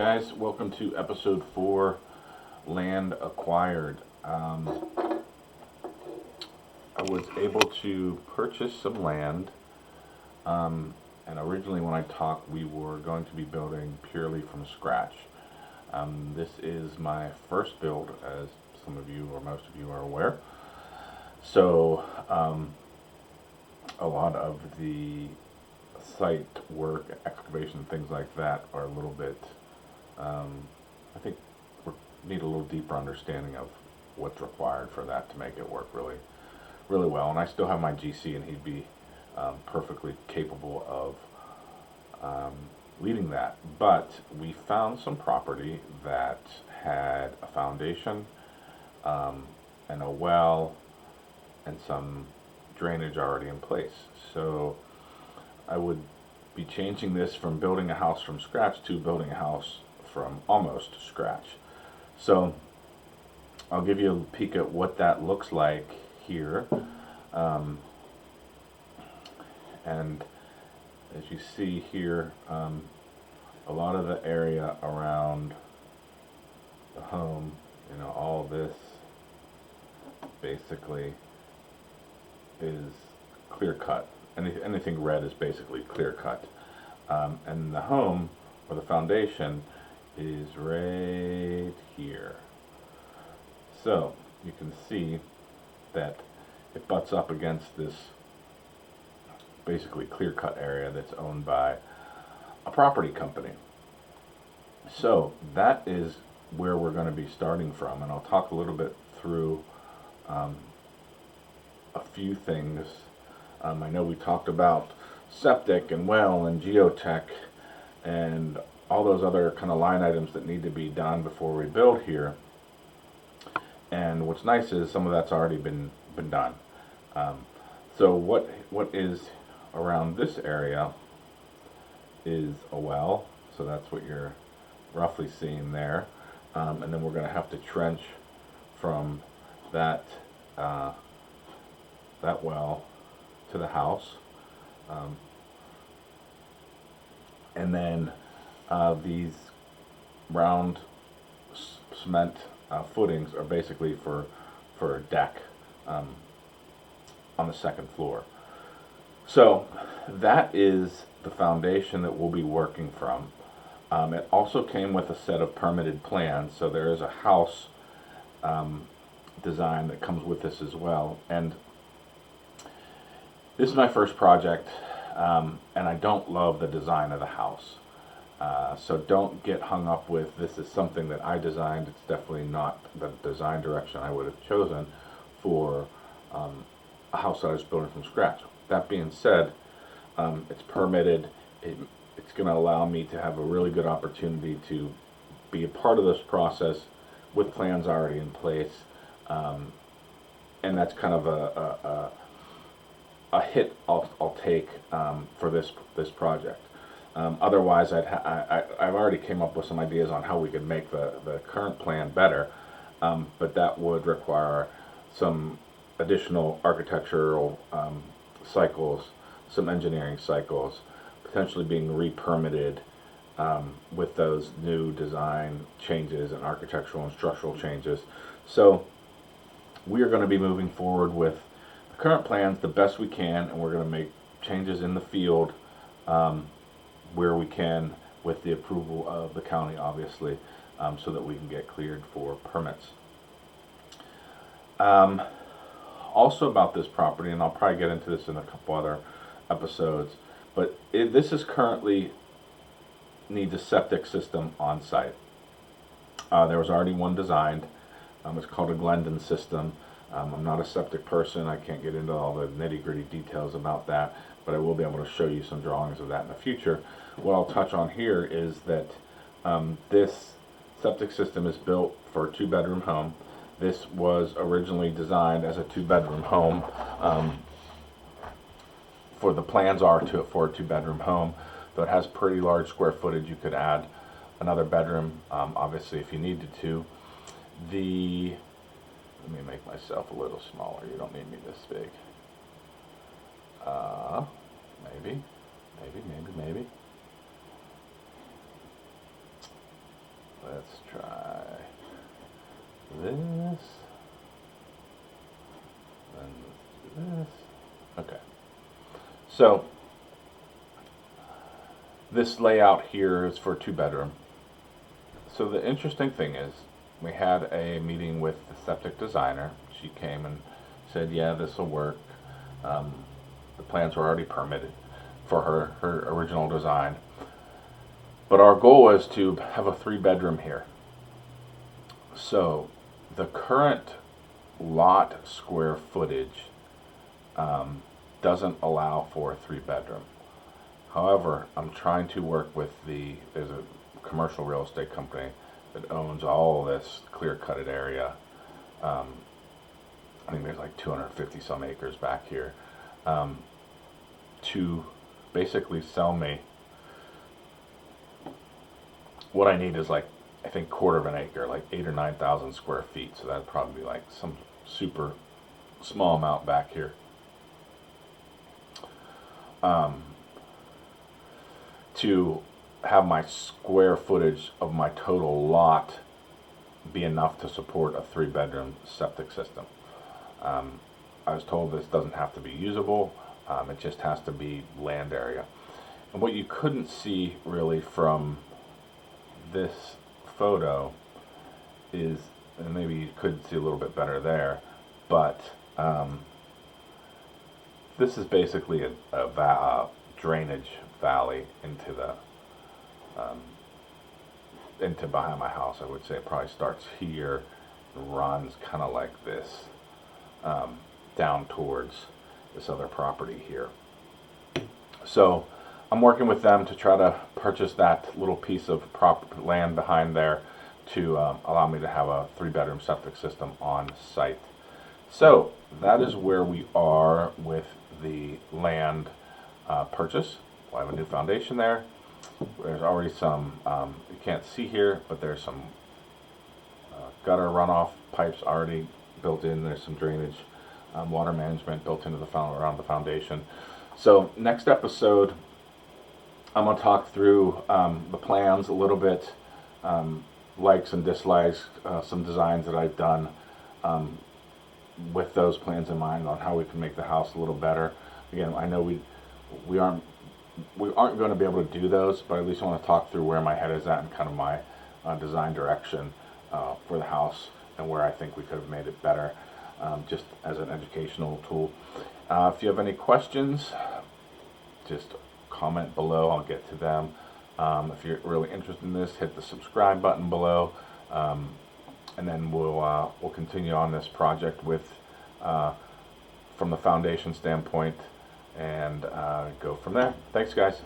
guys, welcome to episode 4, Land Acquired. I was able to purchase some land, and originally when I talked, we were going to be building purely from scratch. This is my first build, as some of you or most of you are aware. So, a lot of the site work, excavation, things like that are a little bit, I think we need a little deeper understanding of what's required for that to make it work really, really well. And I still have my GC, and he'd be perfectly capable of leading that. But we found some property that had a foundation, and a well, and some drainage already in place. So I would be changing this from building a house from scratch to building a house from almost scratch. So I'll give you a peek at what that looks like here. And as you see here, a lot of the area around the home, all this basically is clear cut. Anything red is basically clear cut. And the home, or the foundation, is right here. So you can see that it butts up against this basically clear cut area that's owned by a property company. So that is where we're going to be starting from, and I'll talk a little bit through a few things. I know we talked about septic and well and geotech and all those other kind of line items that need to be done before we build here. And what's nice is some of that's already been done. So what is around this area is a well. So that's what you're roughly seeing there. And then we're going to have to trench from that well to the house. And then these round cement footings are basically for a deck on the second floor. So that is the foundation that we'll be working from. It also came with a set of permitted plans, so there is a house design that comes with this as well. And this is my first project, and I don't love the design of the house. So don't get hung up with this is something that I designed. It's definitely not the design direction I would have chosen for a house that I was building from scratch. That being said, it's permitted. It's going to allow me to have a really good opportunity to be a part of this process with plans already in place. And that's kind of a hit I'll take for this project. Otherwise, I've already came up with some ideas on how we could make the current plan better, but that would require some additional architectural cycles, some engineering cycles, potentially being re-permitted with those new design changes and architectural and structural changes. So we are going to be moving forward with the current plans the best we can, and we're going to make changes in the field where we can with the approval of the county, obviously, so that we can get cleared for permits. Also about this property, and I'll probably get into this in a couple other episodes, but this is currently needs a septic system on site. There was already one designed. It's called a Glendon system. I'm not a septic person. I can't get into all the nitty-gritty details about that, but I will be able to show you some drawings of that in the future. What I'll touch on here is that this septic system is built for a 2-bedroom home. This was originally designed as a 2-bedroom home. For the plans are for a 2-bedroom home, though it has pretty large square footage. You could add another bedroom, obviously, if you needed to. Let me make myself a little smaller. You don't need me this big. Maybe. So this layout here is for 2-bedroom. So the interesting thing is, we had a meeting with the septic designer. She came and said, yeah, this will work. The plans were already permitted for her original design. But our goal was to have a 3-bedroom here. So the current lot square footage doesn't allow for a 3-bedroom. However, I'm trying to work with there's a commercial real estate company that owns all this clear-cutted area. I think there's like 250 some acres back here, to basically sell me what I need is like, I think, quarter of an acre, like 8,000 or 9,000 square feet. So that'd probably be like some super small amount back here. To have my square footage of my total lot be enough to support a 3-bedroom septic system. I was told this doesn't have to be usable, it just has to be land area. And what you couldn't see really from this photo is, and maybe you could see a little bit better there, but this is basically a drainage valley into the into behind my house. I would say it probably starts here and runs kind of like this, down towards this other property here. So I'm working with them to try to purchase that little piece of land behind there to allow me to have a 3-bedroom septic system on site. So that is where we are with the land purchase. I have a new foundation there. There's already some, you can't see here, but there's some gutter runoff pipes already built in. There's some drainage, water management built into around the foundation. So next episode, I'm going to talk through the plans a little bit, likes and dislikes, some designs that I've done with those plans in mind on how we can make the house a little better. Again, I know we aren't going to be able to do those, but at least I want to talk through where my head is at and kind of my design direction for the house and where I think we could have made it better, just as an educational tool. If you have any questions, just comment below. I'll get to them. If you're really interested in this, hit the subscribe button below, and then we'll continue on this project with from the foundation standpoint and go from there. Thanks, guys.